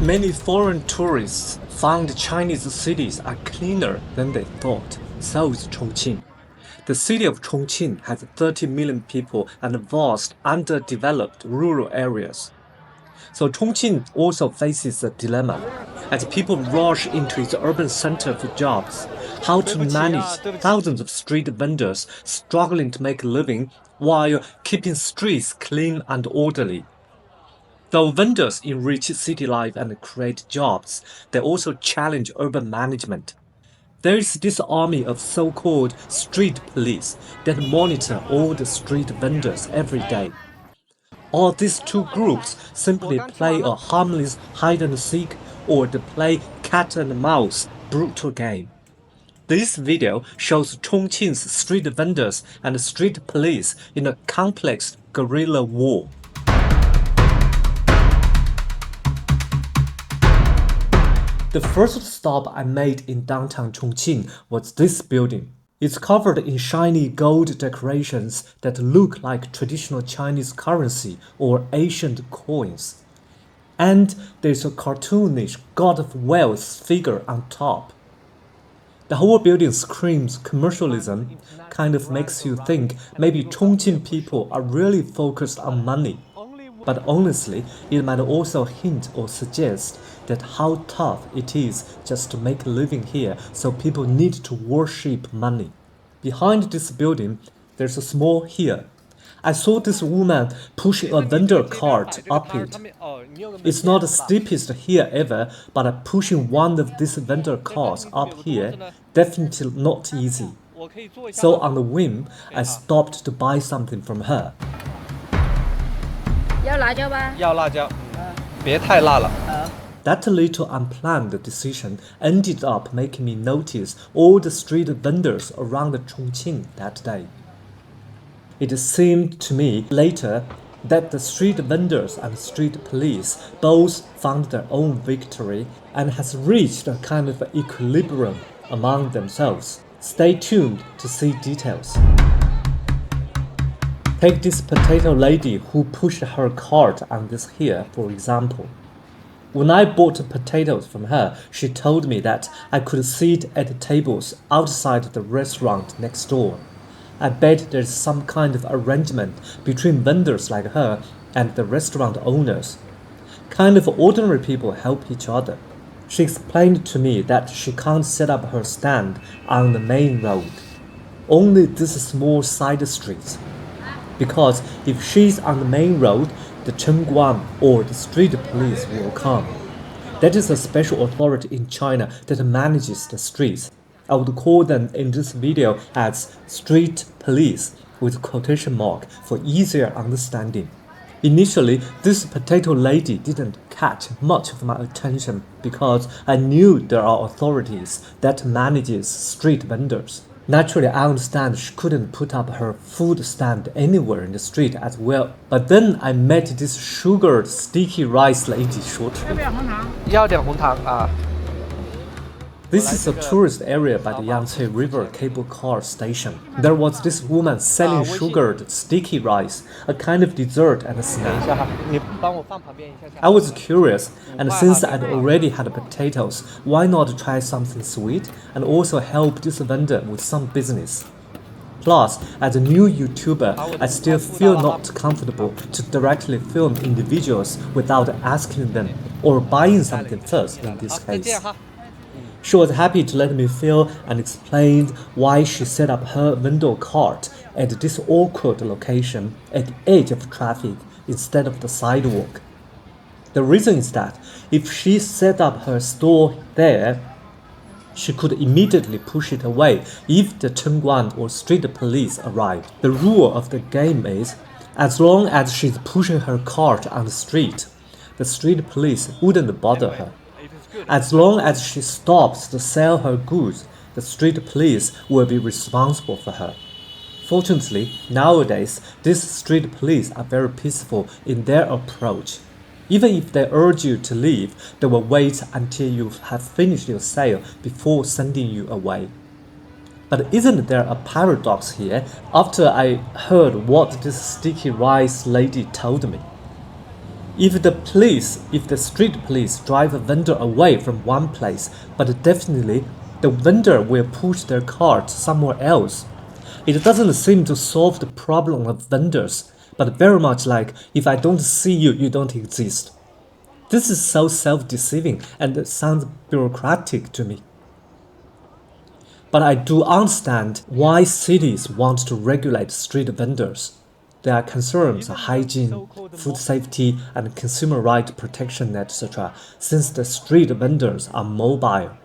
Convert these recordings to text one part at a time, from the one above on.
Many foreign tourists found Chinese cities are cleaner than they thought. So is Chongqing. The city of Chongqing has 30 million people and vast, underdeveloped rural areas. So Chongqing also faces a dilemma. As people rush into its urban center for jobs, how to manage thousands of street vendors struggling to make a living while keeping streets clean and orderly. Though vendors enrich city life and create jobs, they also challenge urban management. There is this army of so-called street police that monitor all the street vendors every day. Or these two groups simply play a harmless hide-and-seek or they play cat-and-mouse brutal game. This video shows Chongqing's street vendors and street police in a complex guerrilla war. The first stop I made in downtown Chongqing was this building. It's covered in shiny gold decorations that look like traditional Chinese currency or ancient coins. And there's a cartoonish god of wealth figure on top. The whole building screams commercialism, kind of makes you think maybe Chongqing people are really focused on money. But honestly, it might also hint or suggest that how tough it is just to make a living here, so people need to worship money. Behind this building, there's a small hill. I saw this woman pushing a vendor cart up it. It's not the steepest hill ever, but pushing one of these vendor carts up here, definitely not easy. So on the whim, I stopped to buy something from her. 要辣椒吧？要辣椒，别太辣了。That little unplanned decision ended up making me notice all the street vendors around Chongqing that day. It seemed to me later that the street vendors and street police both found their own victory and has reached a kind of equilibrium among themselves. Stay tuned to see details. Take this potato lady who pushed her cart on this hill, for example. When I bought potatoes from her, she told me that I could sit at the tables outside the restaurant next door. I bet there's some kind of arrangement between vendors like her and the restaurant owners. Kind of ordinary people help each other. She explained to me that she can't set up her stand on the main road, only this small side streets. Because if she's on the main road, the Chengguan or the street police will come. That is a special authority in China that manages the streets. I would call them in this video as street police with quotation mark for easier understanding. Initially, this potato lady didn't catch much of my attention because I knew there are authorities that manages street vendors. Naturally, I understand she couldn't put up her food stand anywhere in the street as well. But then I met this sugared sticky rice lady shortly. 要点红糖啊。 This is a tourist area by the Yangtze River cable car station. There was this woman selling sugared sticky rice, a kind of dessert and a snack. I was curious, and since I'd already had potatoes, why not try something sweet and also help this vendor with some business? Plus, as a new YouTuber, I still feel not comfortable to directly film individuals without asking them or buying something first in this case. She was happy to let me film and explained why she set up her vendor cart at this awkward location at the edge of traffic instead of the sidewalk. The reason is that if she set up her store there, she could immediately push it away if the Chengguan or street police arrived. The rule of the game is, as long as she's pushing her cart on the street police wouldn't bother her. As long as she stops to sell her goods, the street police will be responsible for her. Fortunately, nowadays, these street police are very peaceful in their approach. Even if they urge you to leave, they will wait until you have finished your sale before sending you away. But isn't there a paradox here after I heard what this sticky rice lady told me? If the street police drive a vendor away from one place, but definitely the vendor will push their cart somewhere else. It doesn't seem to solve the problem of vendors, but very much like if I don't see you, you don't exist. This is so self-deceiving and sounds bureaucratic to me. But I do understand why cities want to regulate street vendors. Their concerns are hygiene, food safety, and consumer right protection, etc., since the street vendors are mobile.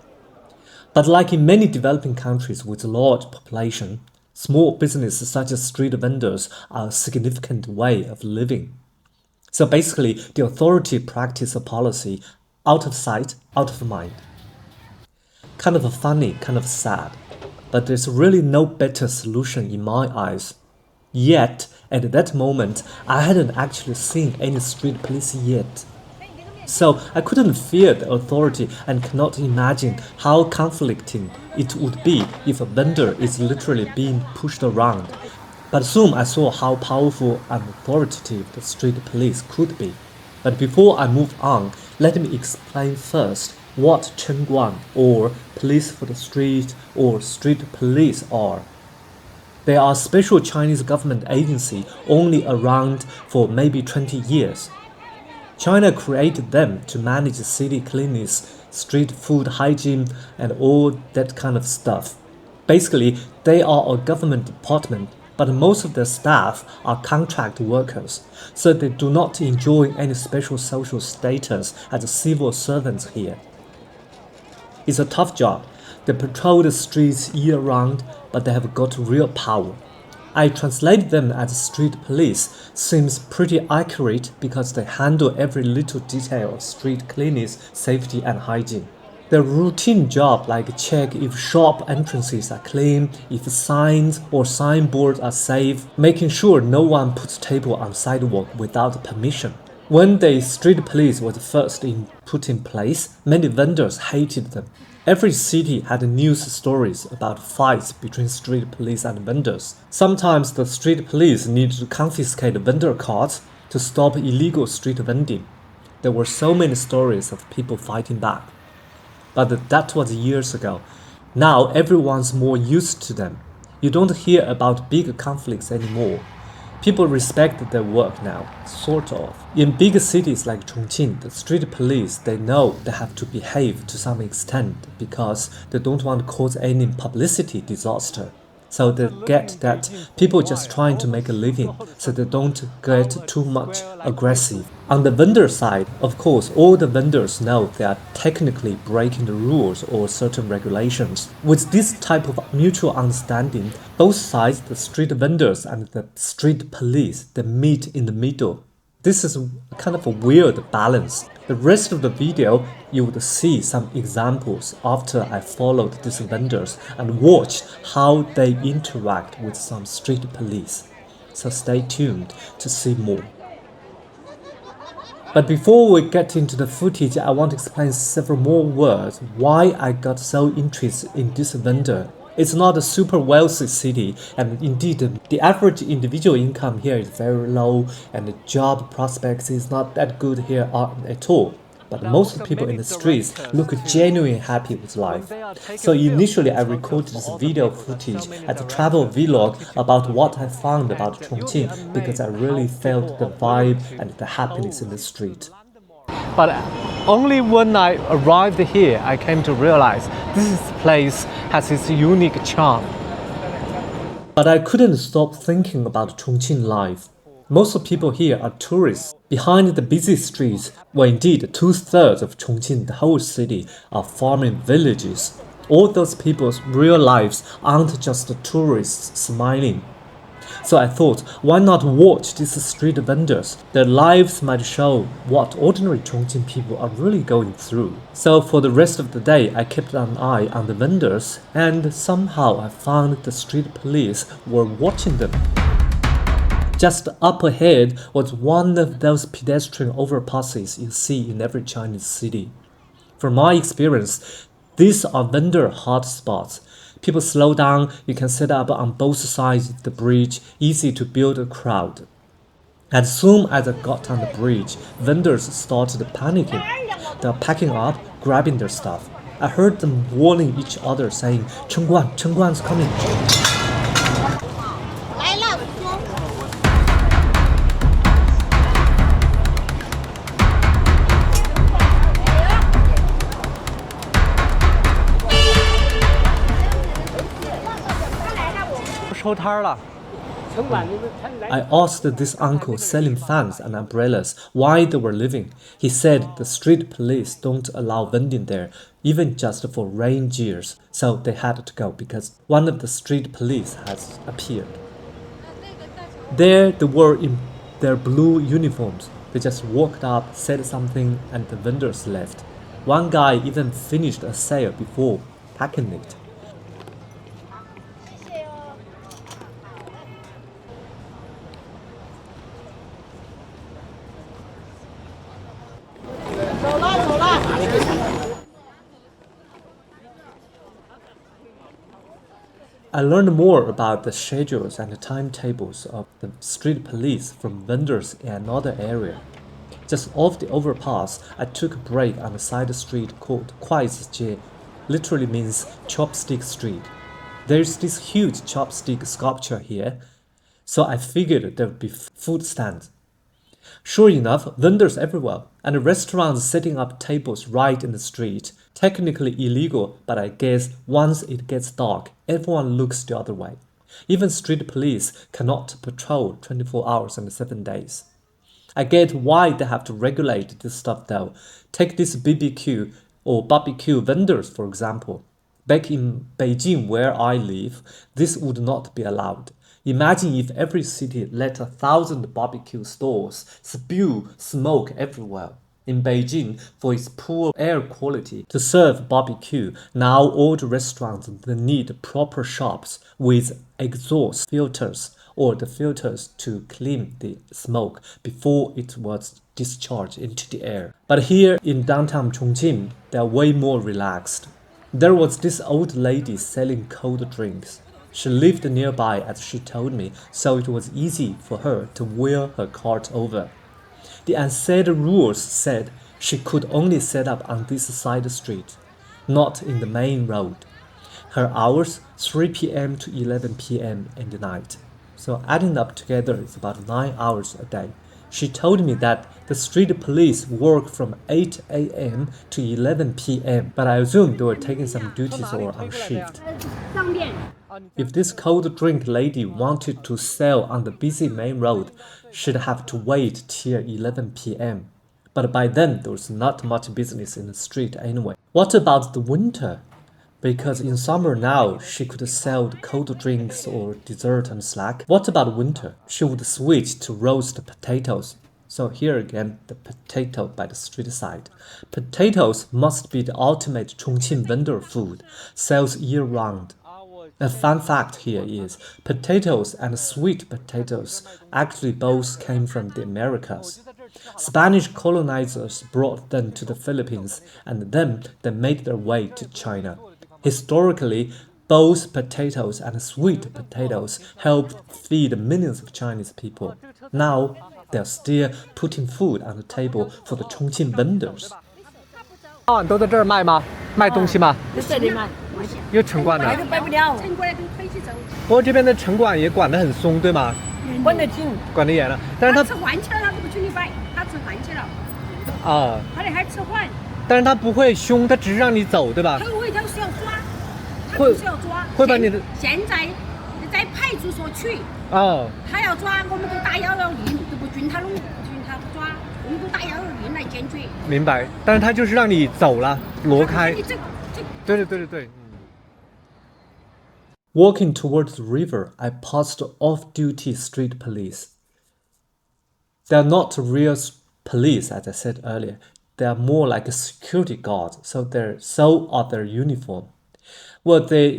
But like in many developing countries with a large population, small businesses such as street vendors are a significant way of living. So basically, the authority practice a policy out of sight, out of mind. Kind of funny, kind of sad, but there's really no better solution in my eyes. Yet, at that moment, I hadn't actually seen any street police yet. So I couldn't fear the authority and cannot imagine how conflicting it would be if a vendor is literally being pushed around. But soon I saw how powerful and authoritative the street police could be. But before I move on, let me explain first what Chengguan or police for the street or street police are. They are a special Chinese government agency only around for maybe 20 years. China created them to manage city cleanliness, street food hygiene, and all that kind of stuff. Basically, they are a government department, but most of their staff are contract workers, so they do not enjoy any special social status as civil servants here. It's a tough job. They patrol the streets year-round, but they have got real power. I translate them as street police seems pretty accurate because they handle every little detail of street cleanliness, safety, and hygiene. Their routine job like check if shop entrances are clean, if signs or signboards are safe, making sure no one puts table on sidewalk without permission. When the street police was first put in place, many vendors hated them. Every city had news stories about fights between street police and vendors. Sometimes the street police needed to confiscate vendor carts to stop illegal street vending. There were so many stories of people fighting back. But that was years ago. Now everyone's more used to them. You don't hear about big conflicts anymore. People respect their work now, sort of. In big cities like Chongqing, the street police, they know they have to behave to some extent because they don't want to cause any publicity disaster. So they get that people just trying to make a living, so they don't get too much aggressive. On the vendor side, of course, all the vendors know they are technically breaking the rules or certain regulations. With this type of mutual understanding, both sides, the street vendors and the street police, they meet in the middle. This is kind of a weird balance. The rest of the video, you would see some examples after I followed these vendors and watched how they interact with some street police. So stay tuned to see more. But before we get into the footage, I want to explain several more words why I got so interested in this vendor. It's not a super wealthy city, and indeed the average individual income here is very low and the job prospects is not that good here at all. But most people in the streets look genuinely happy with life. So initially I recorded this video footage as a travel vlog about what I found about Chongqing because I really felt the vibe and the happiness in the street. But only when I arrived here, I came to realize this place has its unique charm. But I couldn't stop thinking about Chongqing life. Most people here are tourists. Behind the busy streets, well indeed 2/3 of Chongqing, the whole city, are farming villages. All those people's real lives aren't just tourists smiling. So I thought, why not watch these street vendors? Their lives might show what ordinary Chongqing people are really going through. So for the rest of the day, I kept an eye on the vendors, and somehow I found the street police were watching them. Just up ahead was one of those pedestrian overpasses you see in every Chinese city. From my experience, these are vendor hotspots. People slow down, you can set up on both sides of the bridge, easy to build a crowd. As soon as I got on the bridge, vendors started panicking. They are packing up, grabbing their stuff. I heard them warning each other, saying, Chengguan's coming. I asked this uncle selling fans and umbrellas why they were leaving. He said the street police don't allow vending there, even just for rain gears. So they had to go because one of the street police has appeared. There they were in their blue uniforms. They just walked up, said something, and the vendors left. One guy even finished a sale before packing it. I learned more about the schedules and the timetables of the street police from vendors in another area. Just off the overpass, I took a break on a side street called Kuaizijie, literally means chopstick street. There's this huge chopstick sculpture here, so I figured there would be food stands. Sure enough, vendors everywhere, and restaurants setting up tables right in the street. Technically illegal, but I guess once it gets dark, everyone looks the other way. Even street police cannot patrol 24 hours and 7 days. I get why they have to regulate this stuff though. Take this BBQ or barbecue vendors for example. Back in Beijing where I live, this would not be allowed. Imagine if every city let 1,000 barbecue stalls spew smoke everywhere. In Beijing, for its poor air quality, to serve barbecue, now all the restaurants need proper shops with exhaust filters or the filters to clean the smoke before it was discharged into the air. But here in downtown Chongqing, they are way more relaxed. There was this old lady selling cold drinks. She lived nearby as she told me, so it was easy for her to wheel her cart over. The unsaid rules said she could only set up on this side street, not in the main road. Her hours 3 p.m. to 11 p.m. in the night. So adding up together it's about 9 hours a day. She told me that the street police work from 8 a.m. to 11 p.m. But I assume they were taking some duties or on shift. If this cold drink lady wanted to sell on the busy main road, she'd have to wait till 11 p.m. But by then, there was not much business in the street anyway. What about the winter? Because in summer now, she could sell the cold drinks or dessert and snack. What about winter? She would switch to roast potatoes. So here again, the potato by the street side. Potatoes must be the ultimate Chongqing vendor food, sells year-round. A fun fact here is, potatoes and sweet potatoes actually both came from the Americas. Spanish colonizers brought them to the Philippines and then they made their way to China. Historically, both potatoes and sweet potatoes helped feed millions of Chinese people. Now, they're still putting food on the table for the Chongqing vendors. 都在这儿卖吗？卖东西吗？在这里卖，有城管的。卖都摆不了。城管都推起走。不过这边的城管也管得很松，对吗？管得紧，管得严了。但是他吃饭去了，他都不准你摆，他吃饭去了。啊。他那还吃饭。但是他不会凶，他只是让你走，对吧？他回头是要抓，他就是要抓。会把你的。现在在派出所取。哦。他要抓，我们都打111，都不准他弄，不准他抓。我们都打111来坚决。明白，但是他就是让你走了，挪开。对。Walking towards the river, I passed off-duty street police. They are not real police, as I said earlier. They are more like a security guards, so are their uniform. Well, they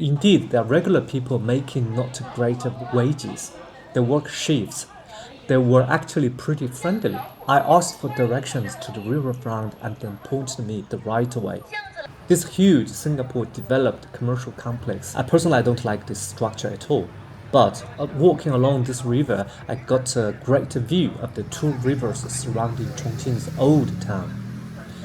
are regular people making not great wages. They work shifts. They were actually pretty friendly. I asked for directions to the riverfront and then pointed me the right way. This huge Singapore developed commercial complex. I personally don't like this structure at all. But walking along this river, I got a great view of the two rivers surrounding Chongqing's old town.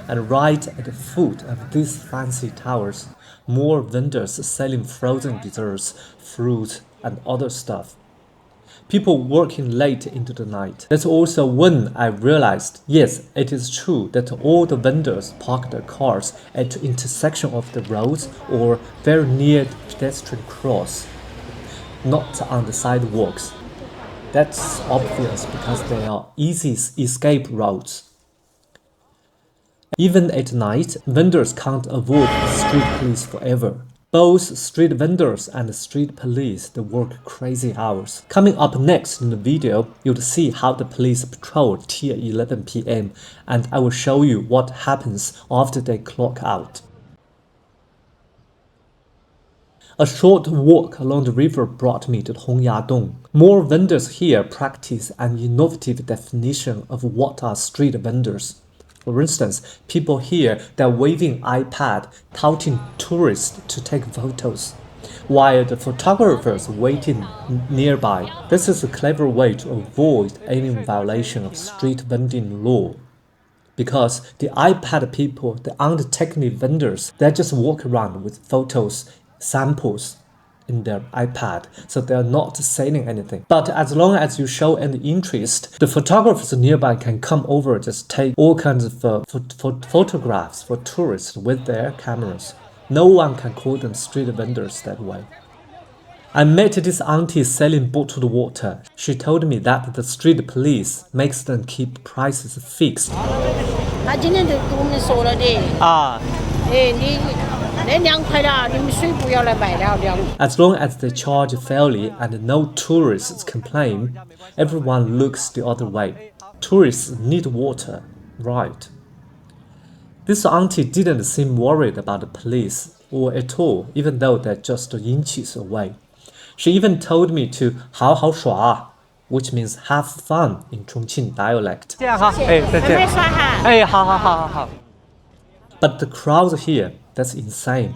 And right at the foot of these fancy towers, more vendors selling frozen desserts, fruit, and other stuff. People working late into the night. That's also when I realized, yes, it is true that all the vendors park their cars at the intersection of the roads or very near the pedestrian cross, not on the sidewalks. That's obvious because they are easy escape routes. Even at night, vendors can't avoid street police forever. Both street vendors and street police, they work crazy hours. Coming up next in the video, you'll see how the police patrol till 11 p.m. and I will show you what happens after they clock out. A short walk along the river brought me to Hongyadong. More vendors here practice an innovative definition of what are street vendors. For instance, people here, they're waving iPad, touting tourists to take photos, while the photographers waiting nearby. This is a clever way to avoid any violation of street vending law. Because the iPad people, the untechnical vendors, they just walk around with photos, samples in their iPad, so they're not selling anything. But as long as you show any interest, the photographers nearby can come over, just take all kinds of photographs for tourists with their cameras. No one can call them street vendors that way. I met this auntie selling bottled water. She told me that the street police makes them keep prices fixed. As long as they charge fairly and no tourists complain, everyone looks the other way. Tourists need water, right? This auntie didn't seem worried about the police or at all, even though they're just inches away. She even told me to 好好耍, which means have fun in Chongqing dialect. But the crowd here, that's insane.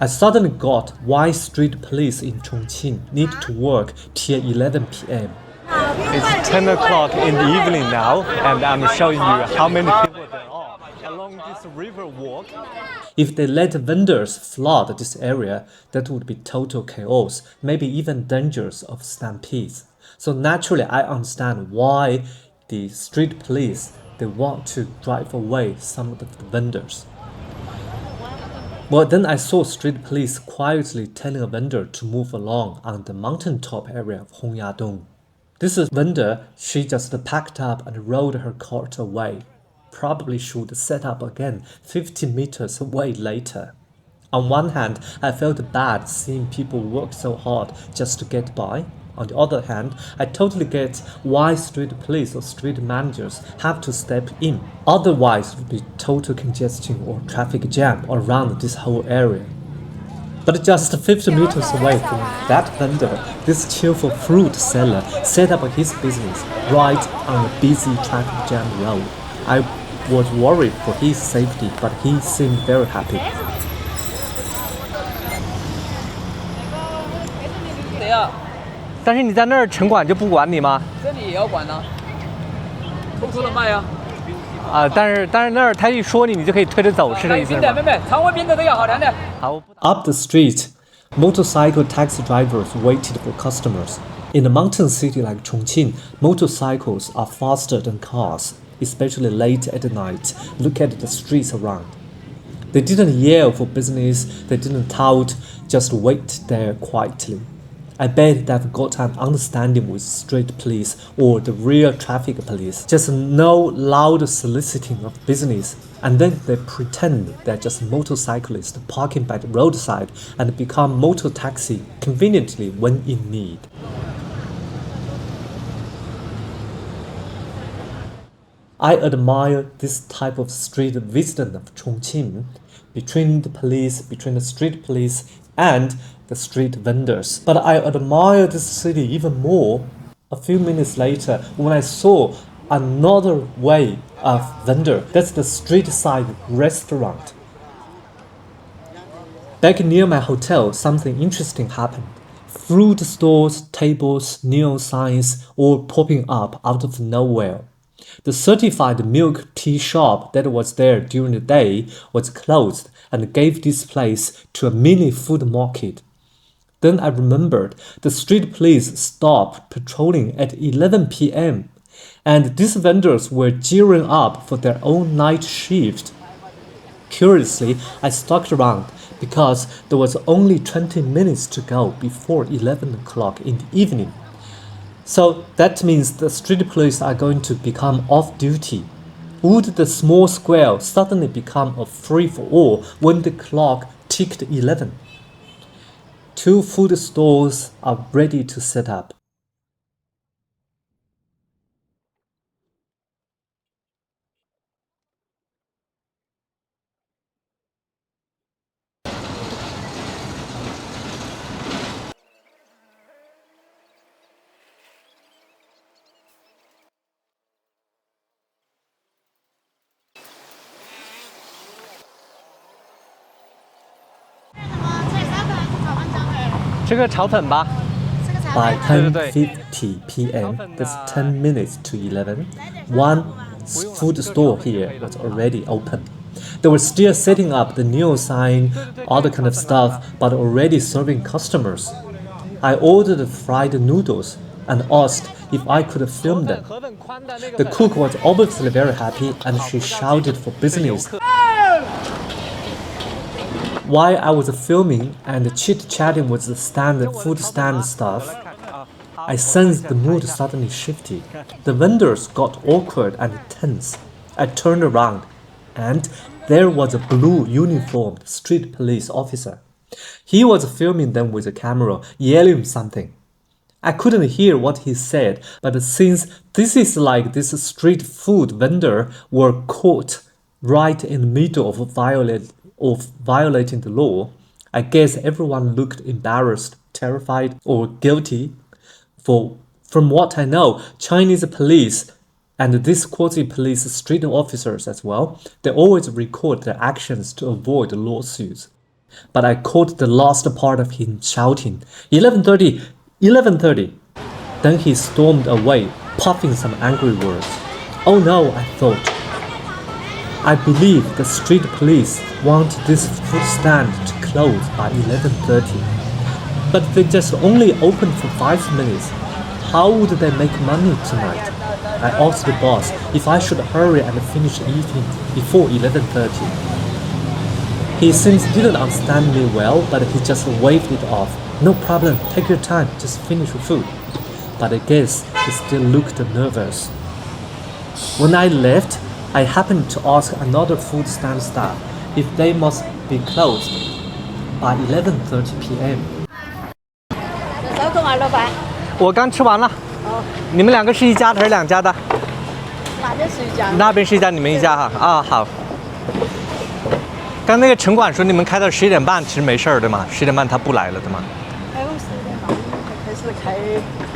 I suddenly got why street police in Chongqing need to work till 11 p.m. It's 10 o'clock in the evening now, and I'm showing you how many people there are along this river walk. If they let vendors flood this area, that would be total chaos, maybe even dangers of stampedes. So naturally, I understand why the street police, they want to drive away some of the vendors. Well, then I saw street police quietly telling a vendor to move along on the mountaintop area of Hongyadong. This vendor, she just packed up and rode her cart away. Probably should set up again 50 meters away later. On one hand, I felt bad seeing people work so hard just to get by. On the other hand, I totally get why street police or street managers have to step in. Otherwise, it would be total congestion or traffic jam around this whole area. But just 50 meters away from that vendor, this cheerful fruit seller set up his business right on a busy traffic jam road. I was worried for his safety, but he seemed very happy. Yeah. 但是你在那儿城管就不管你吗？这里也要管呢，偷偷的卖啊。但是那儿他一说你，你就可以推着走，是这意思吗？没，常温冰的都要好凉的。好。Up the street, motorcycle taxi drivers waited for customers. In a mountain city like Chongqing, motorcycles are faster than cars, especially late at night. Look at the streets around. They didn't yell for business, they didn't tout, just wait there quietly. I bet they've got an understanding with street police or the real traffic police. Just no loud soliciting of business. And then they pretend they're just motorcyclists parking by the roadside and become motor taxi conveniently when in need. I admire this type of street wisdom of Chongqing between the street police and the street vendors. But I admire this city even more a few minutes later when I saw another way of vendor. That's the street side restaurant. Back near my hotel, something interesting happened. Fruit stores, tables, neon signs, all popping up out of nowhere. The certified milk tea shop that was there during the day was closed and gave this place to a mini food market. Then I remembered the street police stopped patrolling at 11 p.m. and these vendors were gearing up for their own night shift. Curiously, I stuck around because there was only 20 minutes to go before 11 o'clock in the evening. So that means the street police are going to become off-duty. Would the small square suddenly become a free-for-all when the clock ticked 11? 2 food stores are ready to set up. By 10:50 p.m., that's 10 minutes to 11, one food store here was already open. They were still setting up the neon sign, other kind of stuff, but already serving customers. I ordered fried noodles and asked if I could film them. The cook was obviously very happy and she shouted for business. While I was filming and chit-chatting with the food stand staff, I sensed the mood suddenly shifted. The vendors got awkward and tense. I turned around, and there was a blue uniformed street police officer. He was filming them with a camera, yelling something. I couldn't hear what he said, but since this is like this street food vendor were caught right in the middle of violating the law, I guess everyone looked embarrassed, terrified, or guilty. From what I know, Chinese police and these quasi-police street officers as well, they always record their actions to avoid lawsuits. But I caught the last part of him shouting, 11:30, 11:30. Then he stormed away, puffing some angry words. Oh no, I thought. I believe the street police want this food stand to close by 11:30. But they just only opened for 5 minutes. How would they make money tonight? I asked the boss if I should hurry and finish eating before 11:30. He since didn't understand me well, but he just waved it off. No problem, take your time, just finish your food. But I guess he still looked nervous. When I left, I happened to ask another food stand staff if they must be closed by 11:30 p.m. 收工啊，老板。我刚吃完了。哦。你们两个是一家的还是两家的？哪边是一家？那边是一家，你们一家哈。啊，好。刚那个城管说你们开到11点半，其实没事儿对吗？11点半他不来了对吗？我们11点半开始开。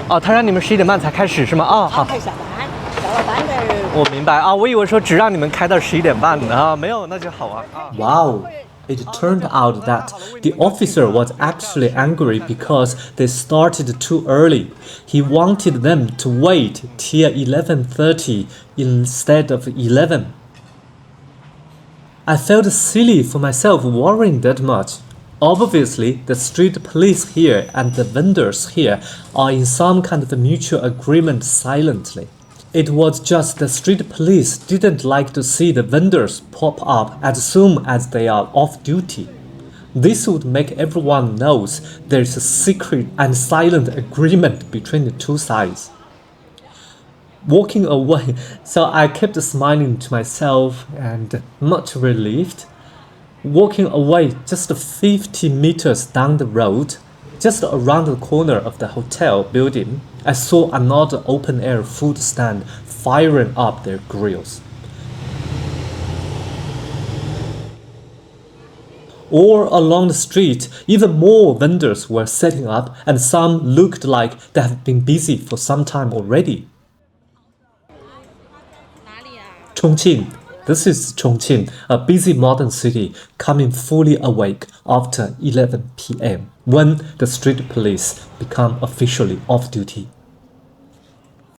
哦，他让你们11点半才开始是吗？哦，好。开下班，下了班的。我明白啊，我以为说只让你们开到11点半呢啊，没有那就好啊。Wow. It turned out that the officer was actually angry because they started too early. He wanted them to wait till 11:30 instead of 11. I felt silly for myself worrying that much. Obviously, the street police here and the vendors here are in some kind of a mutual agreement silently. It was just the street police didn't like to see the vendors pop up as soon as they are off duty. This would make everyone knows there's a secret and silent agreement between the two sides. Walking away, so I kept smiling to myself and much relieved. Walking away just 50 meters down the road, just around the corner of the hotel building, I saw another open-air food stand firing up their grills. All along the street, even more vendors were setting up, and some looked like they have been busy for some time already. Chongqing. This is Chongqing, a busy modern city coming fully awake after 11 p.m. when the street police become officially off duty.